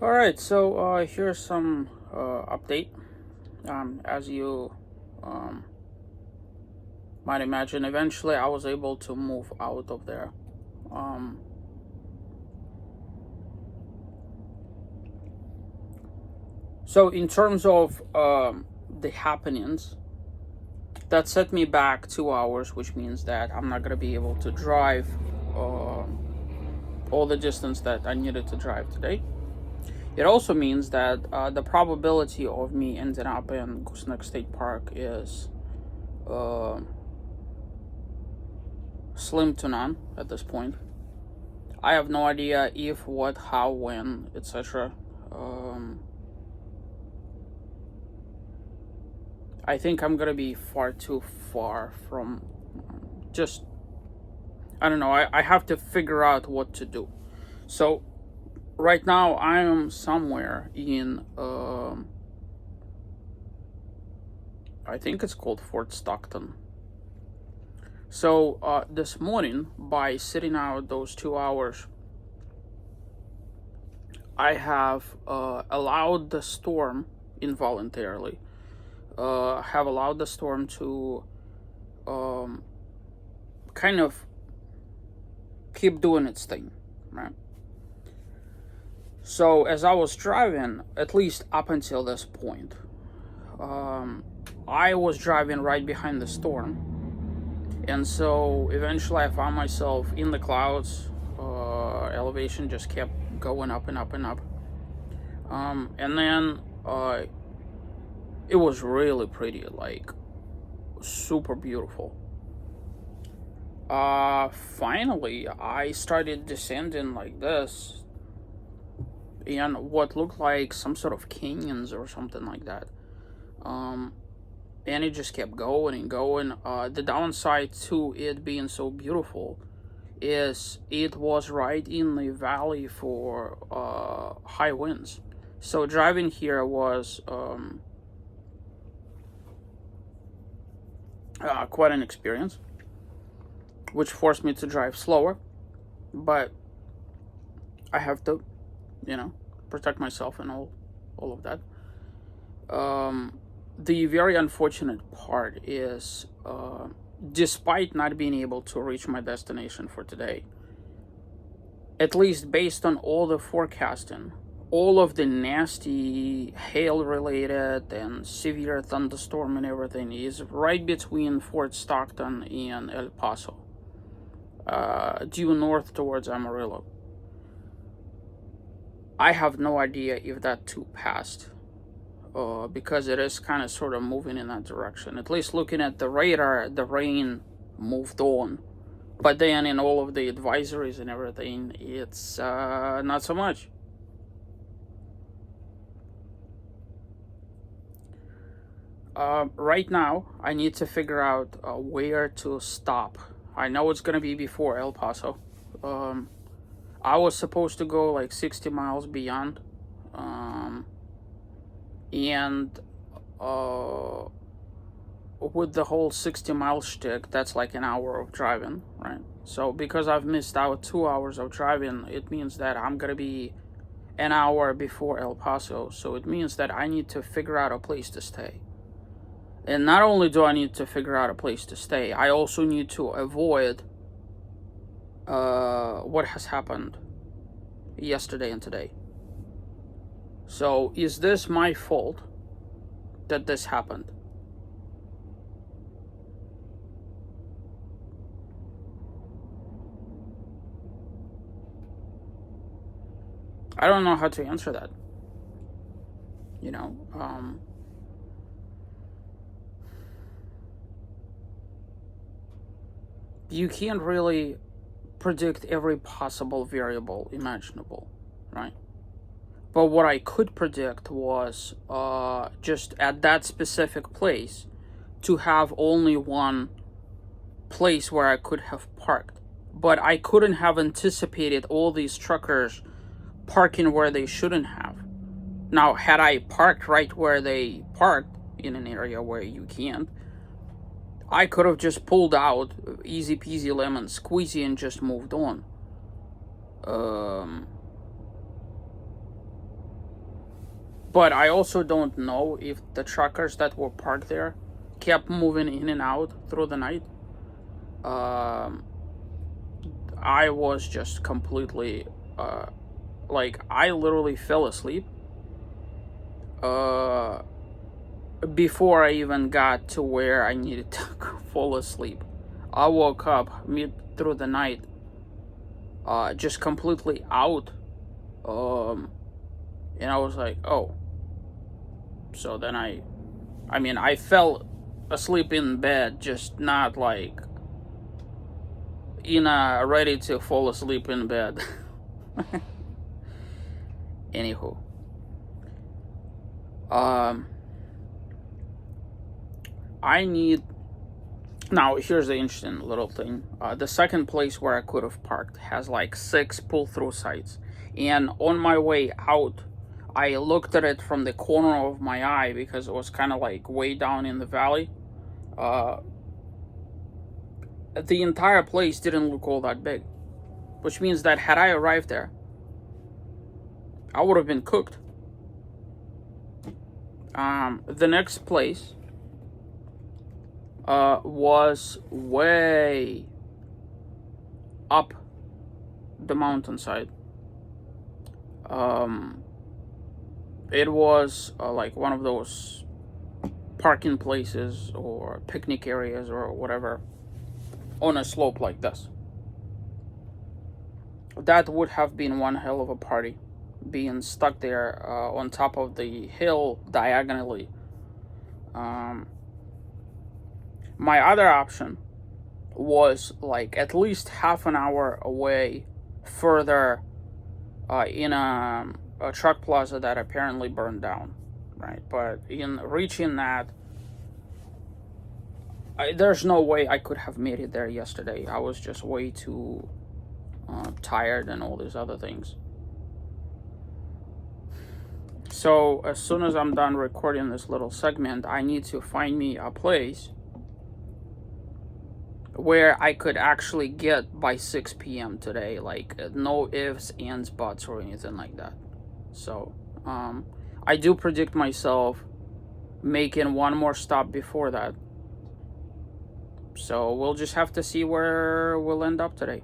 All right, so here's some update. As you um, might imagine, eventually I was able to move out of there. Um, so, in terms of the happenings, that set me back 2 hours, which means that I'm not gonna be able to drive all the distance that I needed to drive today. It also means that the probability of me ending up in Gooseneck State Park is uh, slim to none at this point. I have no idea if, what, how, when, etc. I think I'm gonna be far too far from just, I don't know, I have to figure out what to do. So, right now I am somewhere in, I think it's called Fort Stockton. So, this morning, by sitting out those 2 hours, I have allowed the storm involuntarily. Have allowed the storm to kind of keep doing its thing, right? So as I was driving, at least up until this point, I was driving right behind the storm, and so eventually I found myself in the clouds. Elevation just kept going up and up and up, and then it was really pretty, like super beautiful. Finally, I started descending like this in what looked like some sort of canyons or something like that. And it just kept going and going. The downside to it being so beautiful is it was right in the valley for high winds. So driving here was quite an experience, which forced me to drive slower. But I have to, protect myself and all of that. The very unfortunate part is, despite not being able to reach my destination for today, at least based on all the forecasting, all of the nasty hail-related and severe thunderstorm and everything is right between Fort Stockton and El Paso, due north towards Amarillo. I have no idea if that too passed, because it is kind of sort of moving in that direction. At least looking at the radar, the rain moved on. But then in all of the advisories and everything, it's not so much. Right now, I need to figure out where to stop. I know it's going to be before El Paso. I was supposed to go like 60 miles beyond. And with the whole 60-mile shtick, that's like an hour of driving, right? So because I've missed out 2 hours of driving, it means that I'm going to be an hour before El Paso. So it means that I need to figure out a place to stay. And not only do I need to figure out a place to stay, I also need to avoid what has happened yesterday and today. So is this my fault that this happened? I don't know how to answer that. You can't really predict every possible variable imaginable, right? But what I could predict was just at that specific place to have only one place where I could have parked. But I couldn't have anticipated all these truckers parking where they shouldn't have. Now, had I parked right where they parked, in an area where you can't, I could have just pulled out, easy peasy lemon squeezy, and just moved on. But I also don't know if the truckers that were parked there kept moving in and out through the night. Um, I was just completely, like, I literally fell asleep uh, before I even got to where I needed to fall asleep. I woke up mid through the night, just completely out, and I was like, oh. So then I fell asleep in bed, just not like ready to fall asleep in bed. Anywho, um, I need now. Here's the interesting little thing. The second place where I could have parked has like 6 pull-through sites, and on my way out, I looked at it from the corner of my eye because it was kind of like way down in the valley. Uh, the entire place didn't look all that big, which means that had I arrived there, I would have been cooked. The next place was way up the mountainside. It was like one of those parking places or picnic areas or whatever on a slope like this. That would have been one hell of a party, being stuck there on top of the hill diagonally. My other option was like at least half an hour away further in a truck plaza that apparently burned down, right? But in reaching that, there's no way I could have made it there yesterday. I was just way too tired and all these other things. So as soon as I'm done recording this little segment, I need to find me a place where I could actually get by 6 p.m. today, like no ifs, ands, buts, or anything like that. So I do predict myself making one more stop before that. So we'll just have to see where we'll end up today.